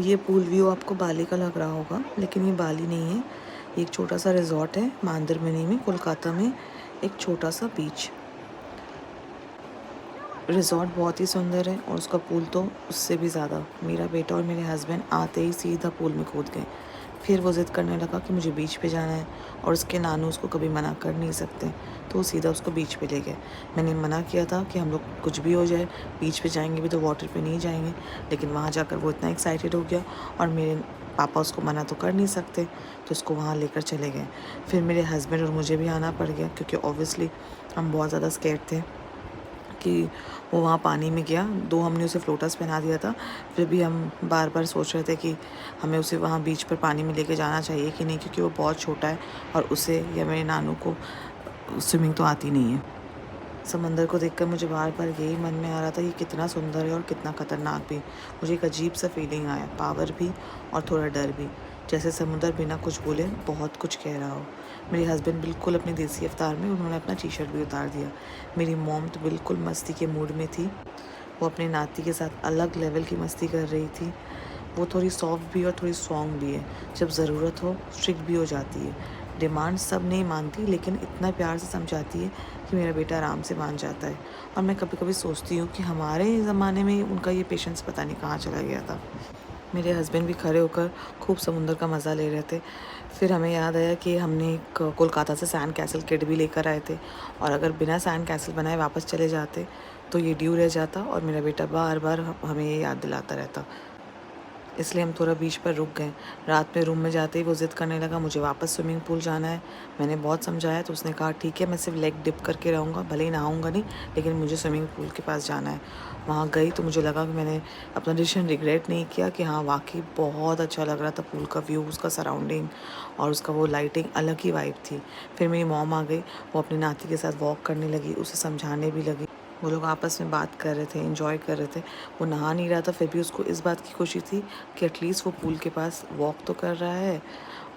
ये pool view आपको बाली का लग रहा होगा, लेकिन ये बाली नहीं है। ये एक छोटा सा रिजॉर्ट है मंदारमनी में, कोलकाता में। एक छोटा सा बीच रिजॉर्ट बहुत ही सुंदर है, और उसका पूल तो उससे भी ज़्यादा। मेरा बेटा और मेरे हस्बैंड आते ही सीधा पूल में कूद गए। फिर वो ज़िद करने लगा कि मुझे बीच पे जाना है, और उसके नानू उसको कभी मना कर नहीं सकते, तो वो सीधा उसको बीच पे ले गए। मैंने मना किया था कि हम लोग कुछ भी हो जाए बीच पे जाएंगे भी तो वाटर पे नहीं जाएंगे, लेकिन वहाँ जाकर वो इतना एक्साइटेड हो गया, और मेरे पापा उसको मना तो कर नहीं सकते, तो उसको वहाँ लेकर चले गए। फिर मेरे हस्बैंड और मुझे भी आना पड़ गया, क्योंकि ऑब्वियसली हम बहुत ज़्यादा स्कैर्ड थे कि वो वहाँ पानी में गया। 2 हमने उसे फ्लोटर्स पहना दिया था, फिर भी हम बार बार सोच रहे थे कि हमें उसे वहाँ बीच पर पानी में लेके जाना चाहिए कि नहीं, क्योंकि वो बहुत छोटा है और उसे या मेरे नानू को स्विमिंग तो आती नहीं है। समंदर को देखकर मुझे बार बार यही मन में आ रहा था, ये कितना सुंदर है और कितना ख़तरनाक भी। मुझे एक अजीब सा फीलिंग आया, पावर भी और थोड़ा डर भी, जैसे समुंदर बिना कुछ बोले बहुत कुछ कह रहा हो। मेरे हस्बैंड बिल्कुल अपने देसी अवतार में, उन्होंने अपना टी शर्ट भी उतार दिया। मेरी मॉम तो बिल्कुल मस्ती के मूड में थी, वो अपने नाती के साथ अलग लेवल की मस्ती कर रही थी। वो थोड़ी सॉफ्ट भी और थोड़ी स्ट्रॉन्ग भी है, जब ज़रूरत हो स्ट्रिक्ट भी हो जाती है। डिमांड सब नहीं मानती, लेकिन इतना प्यार से समझाती है कि मेरा बेटा आराम से मान जाता है। और मैं कभी कभी सोचती हूँ कि हमारे ज़माने में उनका ये पेशेंस पता नहीं कहाँ चला गया था। मेरे हस्बैंड भी खड़े होकर खूब समुंदर का मज़ा ले रहे थे। फिर हमें याद आया कि हमने एक कोलकाता से सैंड कैसल किट भी लेकर आए थे, और अगर बिना सैंड कैसल बनाए वापस चले जाते तो ये ड्यू रह जाता, और मेरा बेटा बार बार हमें ये याद दिलाता रहता। इसलिए हम थोड़ा बीच पर रुक गए। रात में रूम में जाते ही वो ज़िद करने लगा, मुझे वापस स्विमिंग पूल जाना है। मैंने बहुत समझाया तो उसने कहा ठीक है, मैं सिर्फ लेग डिप करके रहूँगा, भले ही नहाऊँगा नहीं, लेकिन मुझे स्विमिंग पूल के पास जाना है। वहाँ गई तो मुझे लगा कि मैंने अपना डिसीजन रिग्रेट नहीं किया, कि हाँ वाकई बहुत अच्छा लग रहा था। पूल का व्यू, उसका सराउंडिंग और उसका वो लाइटिंग अलग ही वाइब थी। फिर मेरी मॉम आ गई, वो अपनी नाती के साथ वॉक करने लगी, उसे समझाने भी लगी। वो लोग आपस में बात कर रहे थे, एंजॉय कर रहे थे। वो नहा नहीं रहा था, फिर भी उसको इस बात की खुशी थी कि एटलीस्ट वो पूल के पास वॉक तो कर रहा है।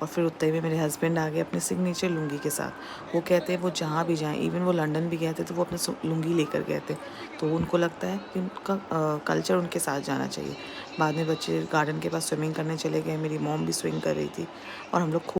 और फिर उतने में मेरे हस्बैंड आ गए अपने सिग्नेचर लुंगी के साथ। वो कहते हैं वो जहाँ भी जाएं, इवन वो लंदन भी गए थे तो वो अपना लुंगी लेकर गए थे, तो उनको लगता है कि उनका कल्चर उनके साथ जाना चाहिए। बाद में बच्चे गार्डन के पास स्विमिंग करने चले गए, मेरी मॉम भी स्विमिंग कर रही थी, और हम लोग